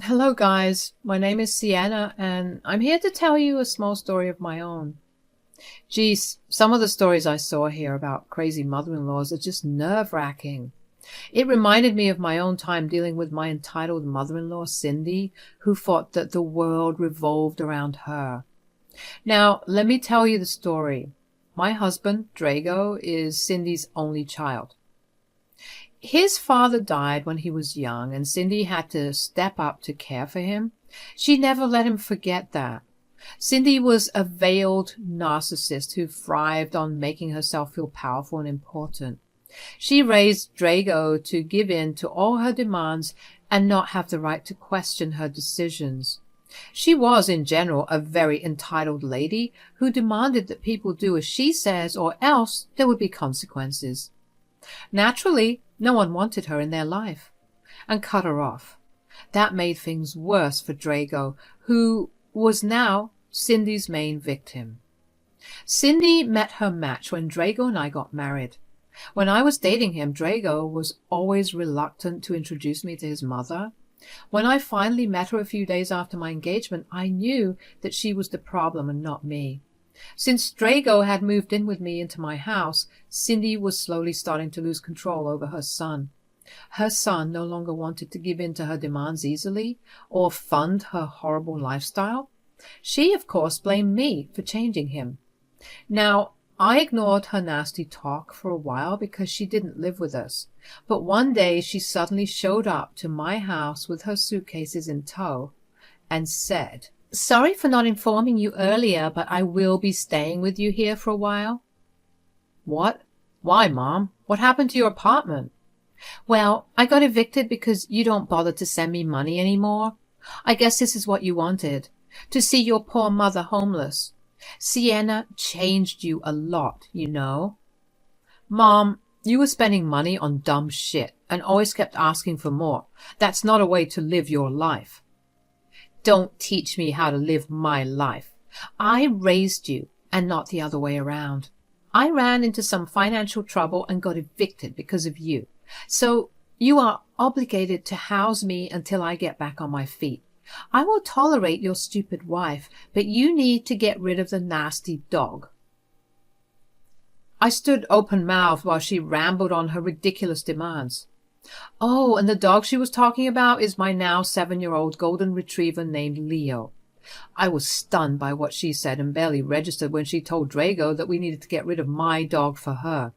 Hello, guys. My name is Sienna, and I'm here to tell you a small story of my own. Geez, some of the stories I saw here about crazy mother-in-laws are just nerve-wracking. It reminded me of my own time dealing with my entitled mother-in-law, Cindy, who thought that the world revolved around her. Now, let me tell you the story. My husband, Drago, is Cindy's only child. His father died when he was young, and Cindy had to step up to care for him. She never let him forget that. Cindy was a veiled narcissist who thrived on making herself feel powerful and important. She raised Drago to give in to all her demands and not have the right to question her decisions. She was, in general, a very entitled lady who demanded that people do as she says, or else there would be consequences. Naturally, no one wanted her in their life and cut her off. That made things worse for Drago, who was now Cindy's main victim. Cindy met her match when Drago and I got married. When I was dating him, Drago was always reluctant to introduce me to his mother. When I finally met her a few days after my engagement, I knew that she was the problem and not me. Since Drago had moved in with me into my house, Cindy was slowly starting to lose control over her son. Her son no longer wanted to give in to her demands easily or fund her horrible lifestyle. She, of course, blamed me for changing him. Now, I ignored her nasty talk for a while because she didn't live with us. But one day she suddenly showed up to my house with her suitcases in tow and said, "Sorry for not informing you earlier, but I will be staying with you here for a while." What? Why, Mom? What happened to your apartment? Well, I got evicted because you don't bother to send me money anymore. I guess this is what you wanted, to see your poor mother homeless. Sienna changed you a lot, you know. Mom, you were spending money on dumb shit and always kept asking for more. That's not a way to live your life. Don't teach me how to live my life. I raised you and not the other way around. I ran into some financial trouble and got evicted because of you. So you are obligated to house me until I get back on my feet. I will tolerate your stupid wife, but you need to get rid of the nasty dog. I stood open-mouthed while she rambled on her ridiculous demands. Oh, and the dog she was talking about is my now 7-year-old golden retriever named Leo. I was stunned by what she said and barely registered when she told Drago that we needed to get rid of my dog for her.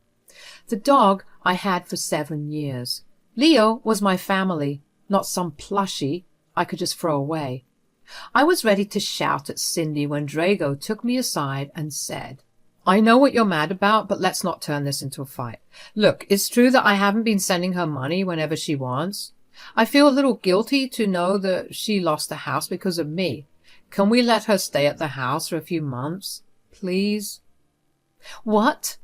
The dog I had for 7 years. Leo was my family, not some plushie I could just throw away. I was ready to shout at Cindy when Drago took me aside and said, "I know what you're mad about, but let's not turn this into a fight. Look, it's true that I haven't been sending her money whenever she wants. I feel a little guilty to know that she lost the house because of me. Can we let her stay at the house for a few months, please?" What?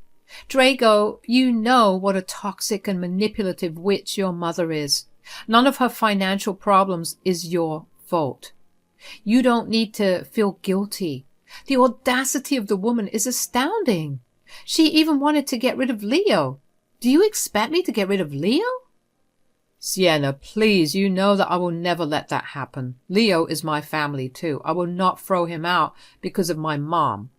Drago, you know what a toxic and manipulative witch your mother is. None of her financial problems is your fault. You don't need to feel guilty. The audacity of the woman is astounding. She even wanted to get rid of Leo. Do you expect me to get rid of Leo? Sienna, please, you know that I will never let that happen. Leo is my family too. I will not throw him out because of my mom.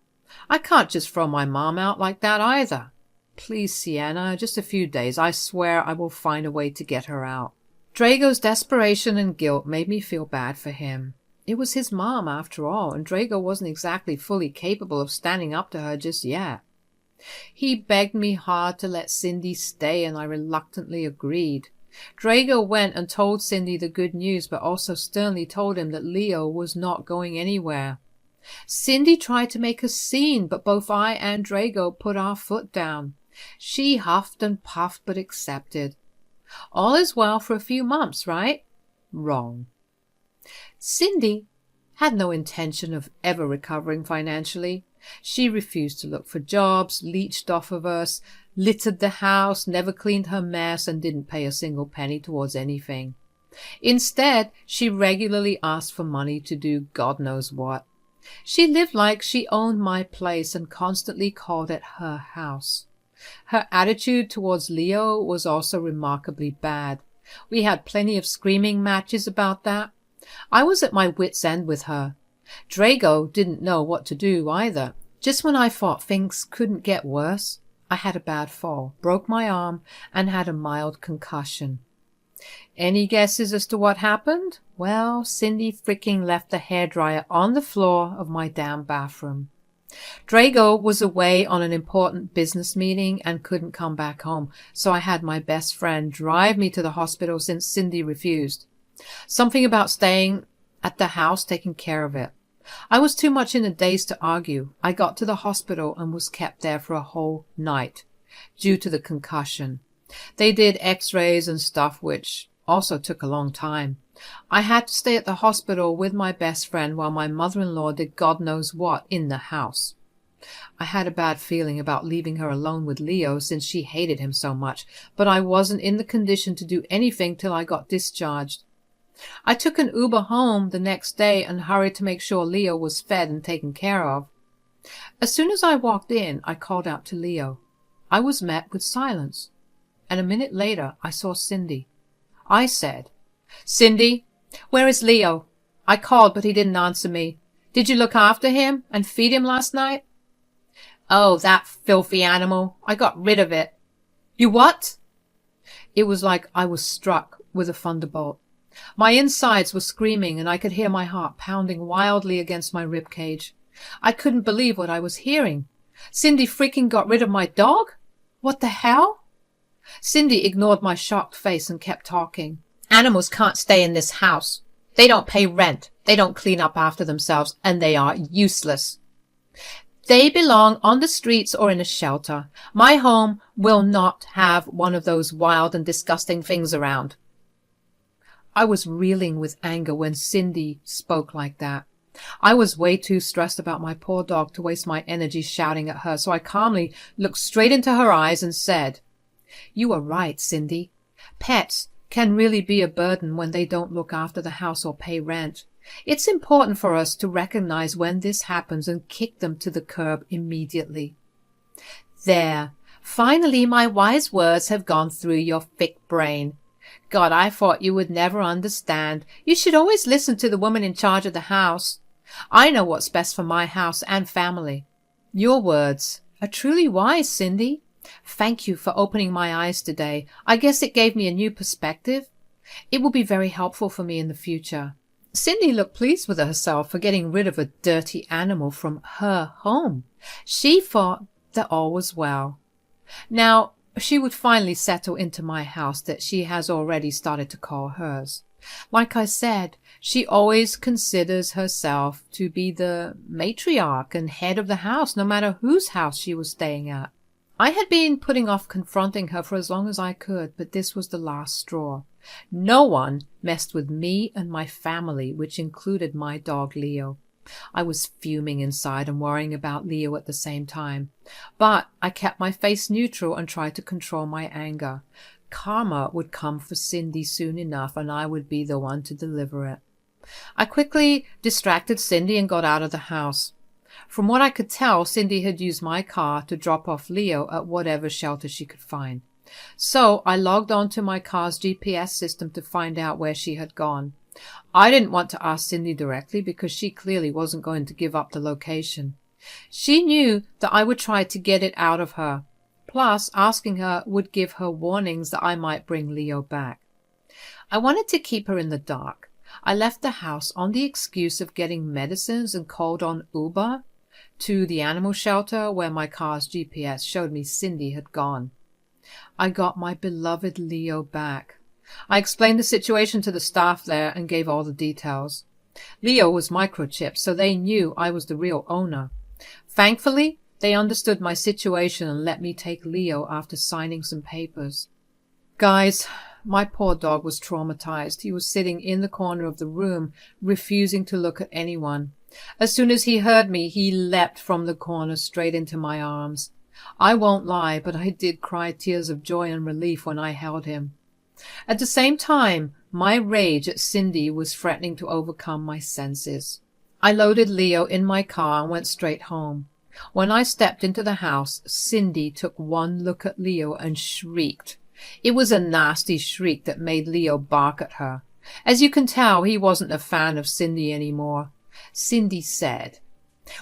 I can't just throw my mom out like that either. Please, Sienna, just a few days. I swear I will find a way to get her out. Drago's desperation and guilt made me feel bad for him. It was his mom, after all, and Drago wasn't exactly fully capable of standing up to her just yet. He begged me hard to let Cindy stay, and I reluctantly agreed. Drago went and told Cindy the good news, but also sternly told him that Leo was not going anywhere. Cindy tried to make a scene, but both I and Drago put our foot down. She huffed and puffed, but accepted. All is well for a few months, right? Wrong. Cindy had no intention of ever recovering financially. She refused to look for jobs, leached off of us, littered the house, never cleaned her mess, and didn't pay a single penny towards anything. Instead, she regularly asked for money to do God knows what. She lived like she owned my place and constantly called it her house. Her attitude towards Leo was also remarkably bad. We had plenty of screaming matches about that. I was at my wit's end with her. Drago didn't know what to do either. Just when I thought things couldn't get worse, I had a bad fall, broke my arm, and had a mild concussion. Any guesses as to what happened? Well, Cindy freaking left the hairdryer on the floor of my damn bathroom. Drago was away on an important business meeting and couldn't come back home, so I had my best friend drive me to the hospital since Cindy refused. Something about staying at the house taking care of it. I was too much in a daze to argue. I got to the hospital and was kept there for a whole night due to the concussion. They did x-rays and stuff, which also took a long time. I had to stay at the hospital with my best friend while my mother-in-law did God knows what in the house. I had a bad feeling about leaving her alone with Leo since she hated him so much, but I wasn't in the condition to do anything till I got discharged. I took an Uber home the next day and hurried to make sure Leo was fed and taken care of. As soon as I walked in, I called out to Leo. I was met with silence, and a minute later I saw Cindy. I said, "Cindy, where is Leo? I called, but he didn't answer me. Did you look after him and feed him last night?" "Oh, that filthy animal. I got rid of it." "You what?" It was like I was struck with a thunderbolt. My insides were screaming, and I could hear my heart pounding wildly against my rib cage. I couldn't believe what I was hearing. Cindy freaking got rid of my dog? What the hell? Cindy ignored my shocked face and kept talking. "Animals can't stay in this house. They don't pay rent. They don't clean up after themselves, and they are useless. They belong on the streets or in a shelter. My home will not have one of those wild and disgusting things around." I was reeling with anger when Cindy spoke like that. I was way too stressed about my poor dog to waste my energy shouting at her, so I calmly looked straight into her eyes and said, "You are right, Cindy. Pets can really be a burden when they don't look after the house or pay rent. It's important for us to recognize when this happens and kick them to the curb immediately." There. Finally, my wise words have gone through your thick brain. God, I thought you would never understand. You should always listen to the woman in charge of the house. I know what's best for my house and family. Your words are truly wise, Cindy. Thank you for opening my eyes today. I guess it gave me a new perspective. It will be very helpful for me in the future. Cindy looked pleased with herself for getting rid of a dirty animal from her home. She thought that all was well. Now, she would finally settle into my house that she has already started to call hers. Like I said, she always considers herself to be the matriarch and head of the house, no matter whose house she was staying at. I had been putting off confronting her for as long as I could, but this was the last straw. No one messed with me and my family, which included my dog Leo. I was fuming inside and worrying about Leo at the same time. But I kept my face neutral and tried to control my anger. Karma would come for Cindy soon enough, and I would be the one to deliver it. I quickly distracted Cindy and got out of the house. From what I could tell, Cindy had used my car to drop off Leo at whatever shelter she could find. So I logged on to my car's GPS system to find out where she had gone. I didn't want to ask Cindy directly because she clearly wasn't going to give up the location. She knew that I would try to get it out of her. Plus, asking her would give her warnings that I might bring Leo back. I wanted to keep her in the dark. I left the house on the excuse of getting medicines and called on Uber to the animal shelter where my car's GPS showed me Cindy had gone. I got my beloved Leo back. I explained the situation to the staff there and gave all the details. Leo was microchipped, so they knew I was the real owner. Thankfully, they understood my situation and let me take Leo after signing some papers. Guys, my poor dog was traumatized. He was sitting in the corner of the room, refusing to look at anyone. As soon as he heard me, he leapt from the corner straight into my arms. I won't lie, but I did cry tears of joy and relief when I held him. At the same time, my rage at Cindy was threatening to overcome my senses. I loaded Leo in my car and went straight home. When I stepped into the house, Cindy took one look at Leo and shrieked. It was a nasty shriek that made Leo bark at her. As you can tell, he wasn't a fan of Cindy anymore. Cindy said,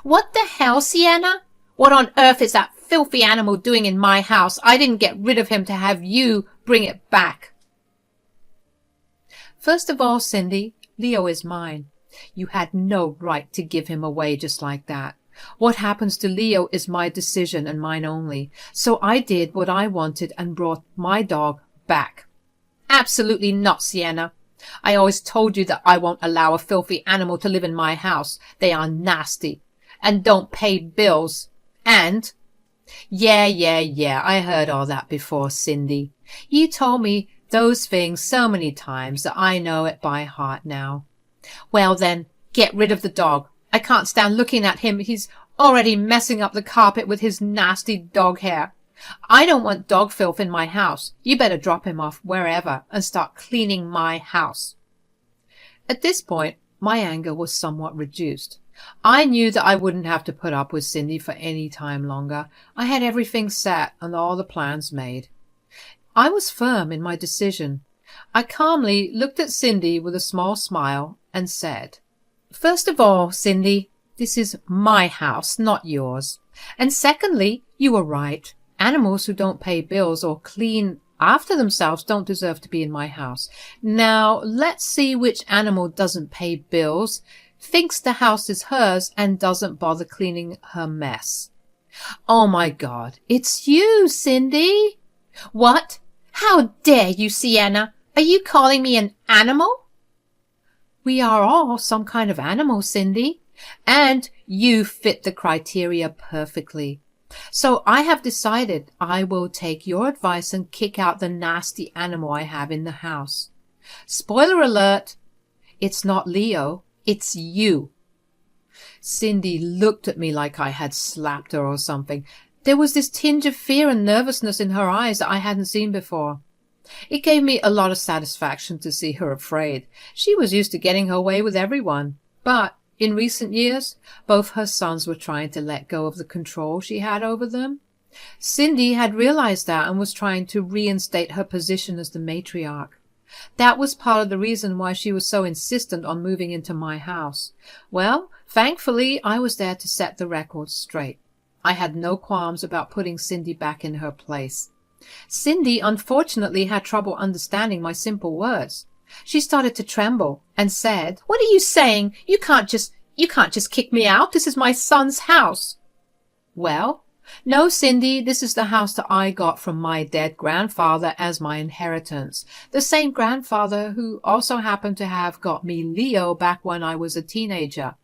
"What the hell, Sienna? What on earth is that filthy animal doing in my house? I didn't get rid of him to have you bring it back." "First of all, Cindy, Leo is mine. You had no right to give him away just like that. What happens to Leo is my decision and mine only. So I did what I wanted and brought my dog back." "Absolutely not, Sienna. I always told you that I won't allow a filthy animal to live in my house. They are nasty and don't pay bills. And—" Yeah, I heard all that before, Cindy. You told me those things so many times that I know it by heart now. "Well then, get rid of the dog. I can't stand looking at him. He's already messing up the carpet with his nasty dog hair. I don't want dog filth in my house. You better drop him off wherever and start cleaning my house." At this point, my anger was somewhat reduced. I knew that I wouldn't have to put up with Cindy for any time longer. I had everything set and all the plans made. I was firm in my decision. I calmly looked at Cindy with a small smile and said, "First of all, Cindy, this is my house, not yours. And secondly, you were right. Animals who don't pay bills or clean after themselves don't deserve to be in my house. Now, let's see which animal doesn't pay bills, thinks the house is hers, and doesn't bother cleaning her mess." "Oh my God, it's you, Cindy." "What? How dare you, Sienna? Are you calling me an animal?" "We are all some kind of animal, Cindy, and you fit the criteria perfectly. So I have decided I will take your advice and kick out the nasty animal I have in the house. Spoiler alert, it's not Leo, it's you." Cindy looked at me like I had slapped her or something. There was this tinge of fear and nervousness in her eyes that I hadn't seen before. It gave me a lot of satisfaction to see her afraid. She was used to getting her way with everyone. But in recent years, both her sons were trying to let go of the control she had over them. Cindy had realized that and was trying to reinstate her position as the matriarch. That was part of the reason why she was so insistent on moving into my house. Well, thankfully, I was there to set the record straight. I had no qualms about putting Cindy back in her place. Cindy, unfortunately, had trouble understanding my simple words. She started to tremble and said, "What are you saying? You can't just kick me out. This is my son's house." "Well, no, Cindy, this is the house that I got from my dead grandfather as my inheritance. The same grandfather who also happened to have got me Leo back when I was a teenager.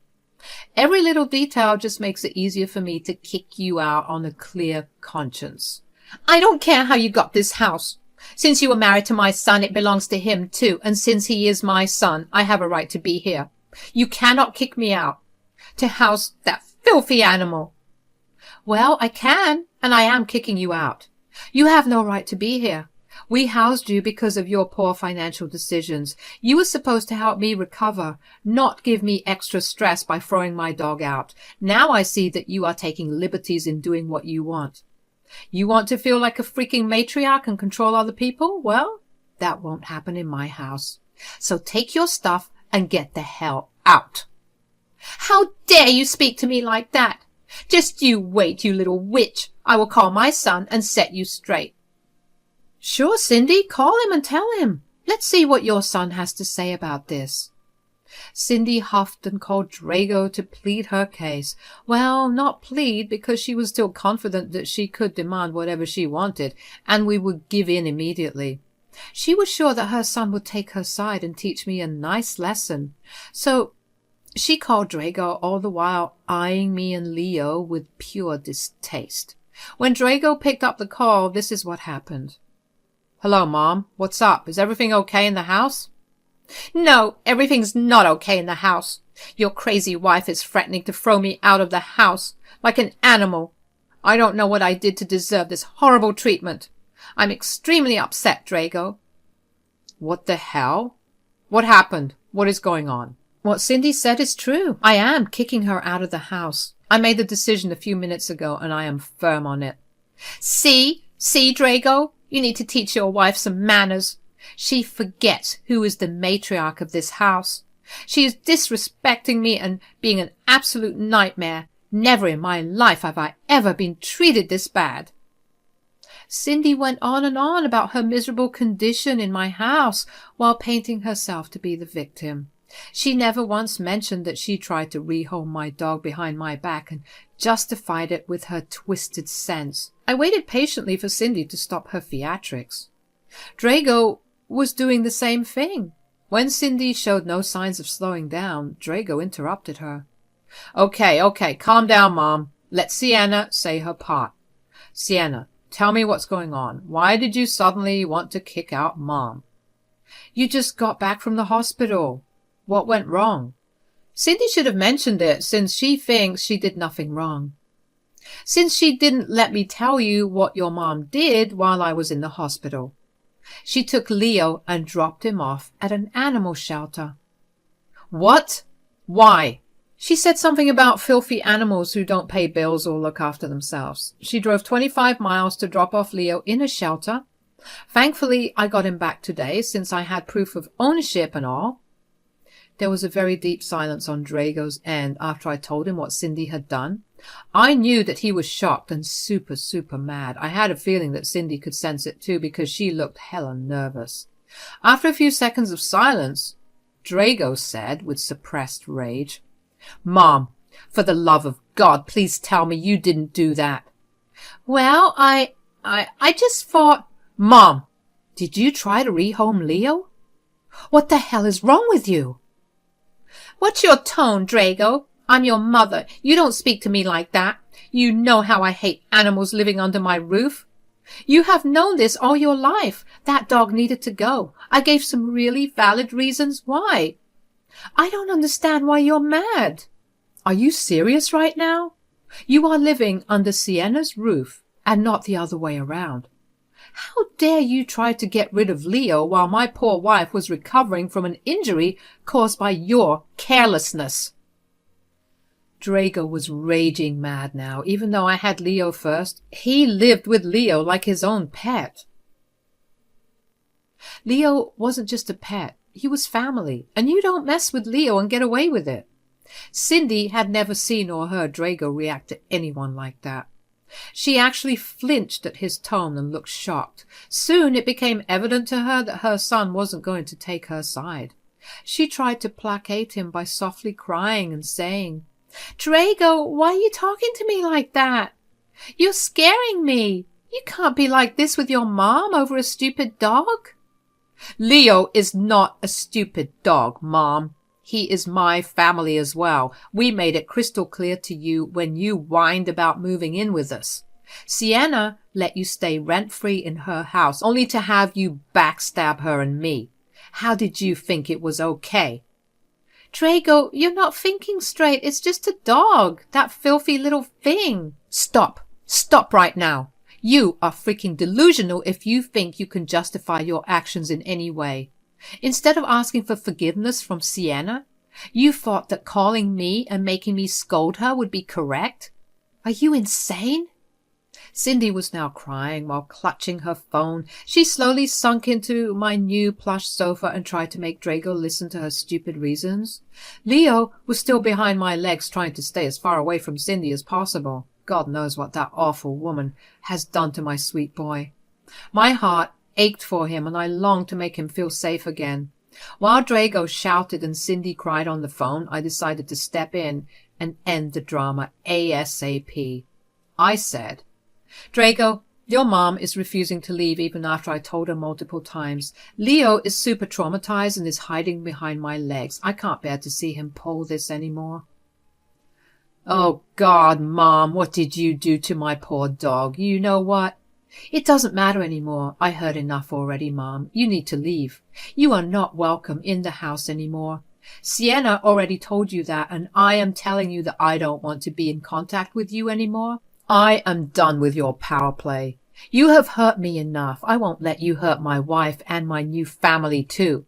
Every little detail just makes it easier for me to kick you out on a clear conscience." "I don't care how you got this house. Since you were married to my son, it belongs to him too. And since he is my son, I have a right to be here. You cannot kick me out to house that filthy animal." "Well, I can, and I am kicking you out. You have no right to be here. We housed you because of your poor financial decisions. You were supposed to help me recover, not give me extra stress by throwing my dog out. Now I see that you are taking liberties in doing what you want. You want to feel like a freaking matriarch and control other people? Well, that won't happen in my house. So take your stuff and get the hell out." "How dare you speak to me like that? Just you wait, you little witch. I will call my son and set you straight." "Sure, Cindy, call him and tell him. Let's see what your son has to say about this." Cindy huffed and called Drago to plead her case. Well, not plead, because she was still confident that she could demand whatever she wanted, and we would give in immediately. She was sure that her son would take her side and teach me a nice lesson. So she called Drago, all the while eyeing me and Leo with pure distaste. When Drago picked up the call, this is what happened. "Hello, Mom. What's up? Is everything okay in the house?" "No, everything's not okay in the house. Your crazy wife is threatening to throw me out of the house like an animal. I don't know what I did to deserve this horrible treatment. I'm extremely upset, Drago." "What the hell? What happened? What is going on?" "What Cindy said is true. I am kicking her out of the house. I made the decision a few minutes ago, and I am firm on it." See, Drago? You need to teach your wife some manners. She forgets who is the matriarch of this house. She is disrespecting me and being an absolute nightmare. Never in my life have I ever been treated this bad. Cindy went on and on about her miserable condition in my house while painting herself to be the victim. She never once mentioned that she tried to rehome my dog behind my back and justified it with her twisted sense. I waited patiently for Cindy to stop her theatrics. Drago was doing the same thing. When Cindy showed no signs of slowing down, Drago interrupted her. Okay, calm down, Mom. Let Sienna say her part. Sienna, tell me what's going on. Why did you suddenly want to kick out Mom? You just got back from the hospital. What went wrong? Cindy should have mentioned it, since she thinks she did nothing wrong. Since she didn't let me tell you what your mom did while I was in the hospital. She took Leo and dropped him off at an animal shelter. What? Why? She said something about filthy animals who don't pay bills or look after themselves. She drove 25 miles to drop off Leo in a shelter. Thankfully, I got him back today, since I had proof of ownership and all. There was a very deep silence on Drago's end after I told him what Cindy had done. I knew that he was shocked and super mad. I had a feeling that Cindy could sense it too, because she looked hella nervous. After a few seconds of silence, Drago said with suppressed rage, Mom, for the love of God, please tell me you didn't do that. Well, I just thought... Mom, did you try to rehome Leo? What the hell is wrong with you? What's your tone, Drago? I'm your mother. You don't speak to me like that. You know how I hate animals living under my roof. You have known this all your life. That dog needed to go. I gave some really valid reasons why. I don't understand why you're mad. Are you serious right now? You are living under Sienna's roof and not the other way around. How dare you try to get rid of Leo while my poor wife was recovering from an injury caused by your carelessness? Drago was raging mad now. Even though I had Leo first, he lived with Leo like his own pet. Leo wasn't just a pet. He was family, and you don't mess with Leo and get away with it. Cindy had never seen or heard Drago react to anyone like that. She actually flinched at his tone and looked shocked. Soon it became evident to her that her son wasn't going to take her side. She tried to placate him by softly crying and saying, Drago, why are you talking to me like that? You're scaring me. You can't be like this with your mom over a stupid dog. Leo is not a stupid dog, Mom. He is my family as well. We made it crystal clear to you when you whined about moving in with us. Sienna let you stay rent-free in her house, only to have you backstab her and me. How did you think it was okay? Drago, you're not thinking straight. It's just a dog. That filthy little thing. Stop. Stop right now. You are freaking delusional if you think you can justify your actions in any way. Instead of asking for forgiveness from Sienna, you thought that calling me and making me scold her would be correct? Are you insane? Cindy was now crying while clutching her phone. She slowly sunk into my new plush sofa and tried to make Drago listen to her stupid reasons. Leo was still behind my legs, trying to stay as far away from Cindy as possible. God knows what that awful woman has done to my sweet boy. My heart ached for him, and I longed to make him feel safe again. While Drago shouted and Cindy cried on the phone, I decided to step in and end the drama ASAP. I said, Drago, your mom is refusing to leave even after I told her multiple times. Leo is super traumatized and is hiding behind my legs. I can't bear to see him pull this anymore. Oh, God, Mom, what did you do to my poor dog? You know what? It doesn't matter anymore. I heard enough already, Mom. You need to leave. You are not welcome in the house anymore. Sienna already told you that, and I am telling you that I don't want to be in contact with you anymore. I am done with your power play. You have hurt me enough. I won't let you hurt my wife and my new family too.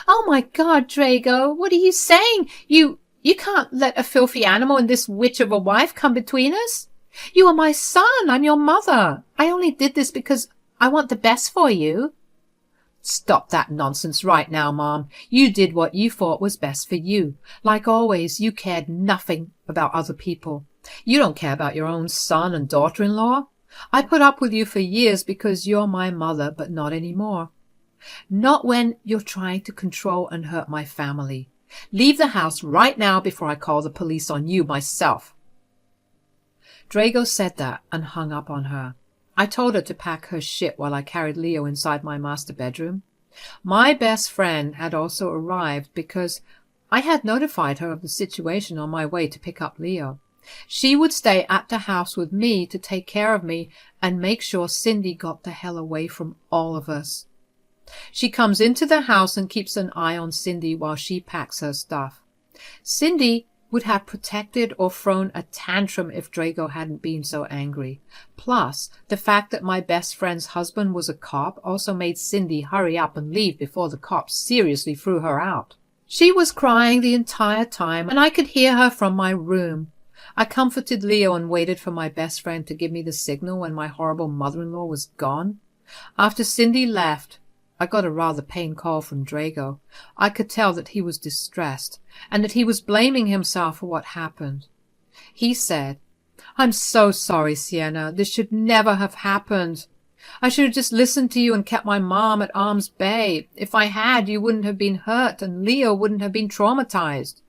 Oh my God, Drago, what are you saying? You can't let a filthy animal and this witch of a wife come between us. You are my son. I'm your mother. I only did this because I want the best for you. Stop that nonsense right now, Mom. You did what you thought was best for you. Like always, you cared nothing about other people. You don't care about your own son and daughter-in-law. I put up with you for years because you're my mother, but not anymore. Not when you're trying to control and hurt my family. Leave the house right now before I call the police on you myself. Drago said that and hung up on her. I told her to pack her shit while I carried Leo inside my master bedroom. My best friend had also arrived because I had notified her of the situation on my way to pick up Leo. She would stay at the house with me to take care of me and make sure Cindy got the hell away from all of us. She comes into the house and keeps an eye on Cindy while she packs her stuff. Cindy would have protected or thrown a tantrum if Drago hadn't been so angry. Plus, the fact that my best friend's husband was a cop also made Cindy hurry up and leave before the cops seriously threw her out. She was crying the entire time, and I could hear her from my room. I comforted Leo and waited for my best friend to give me the signal when my horrible mother-in-law was gone. After Cindy left, I got a rather pained call from Drago. I could tell that he was distressed and that he was blaming himself for what happened. He said, "I'm so sorry, Sienna. This should never have happened. I should have just listened to you and kept my mom at arm's bay. If I had, you wouldn't have been hurt and Leo wouldn't have been traumatized."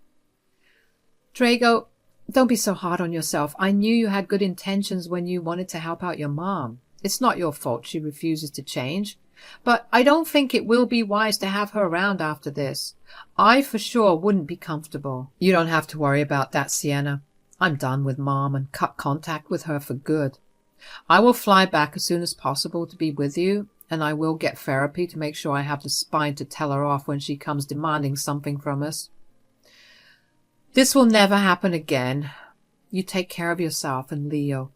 Drago, don't be so hard on yourself. I knew you had good intentions when you wanted to help out your mom. It's not your fault she refuses to change. But I don't think it will be wise to have her around after this. I for sure wouldn't be comfortable. You don't have to worry about that, Sienna. I'm done with Mom and cut contact with her for good. I will fly back as soon as possible to be with you, and I will get therapy to make sure I have the spine to tell her off when she comes demanding something from us. This will never happen again. You take care of yourself and Leo.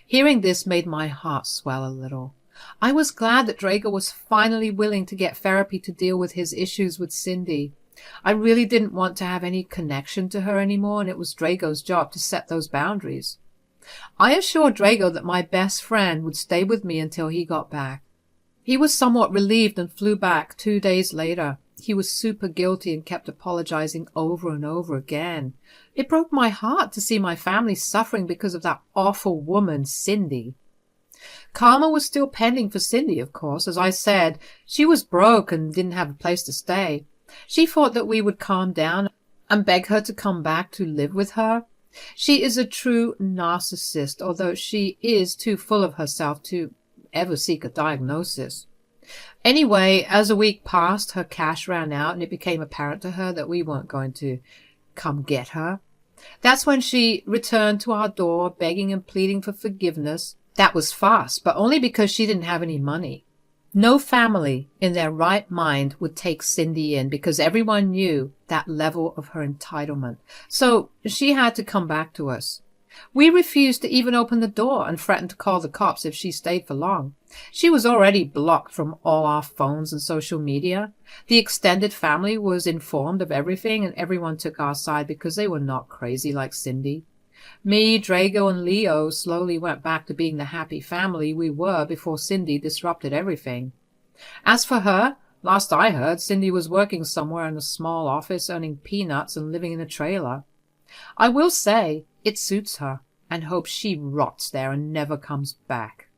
Hearing this made my heart swell a little. I was glad that Drago was finally willing to get therapy to deal with his issues with Cindy. I really didn't want to have any connection to her anymore, and it was Drago's job to set those boundaries. I assured Drago that my best friend would stay with me until he got back. He was somewhat relieved and flew back 2 days later. He was super guilty and kept apologizing over and over again. It broke my heart to see my family suffering because of that awful woman, Cindy. Karma was still pending for Cindy, of course. As I said, she was broke and didn't have a place to stay. She thought that we would calm down and beg her to come back to live with her. She is a true narcissist, although she is too full of herself to ever seek a diagnosis. Anyway, as a week passed, her cash ran out and it became apparent to her that we weren't going to come get her. That's when she returned to our door, begging and pleading for forgiveness. That was fast, but only because she didn't have any money. No family in their right mind would take Cindy in because everyone knew that level of her entitlement. So she had to come back to us. We refused to even open the door and threatened to call the cops if she stayed for long. She was already blocked from all our phones and social media. The extended family was informed of everything and everyone took our side because they were not crazy like Cindy. Me, Drago, and Leo slowly went back to being the happy family we were before Cindy disrupted everything. As for her, last I heard, Cindy was working somewhere in a small office, earning peanuts and living in a trailer. I will say it suits her, and hope she rots there and never comes back.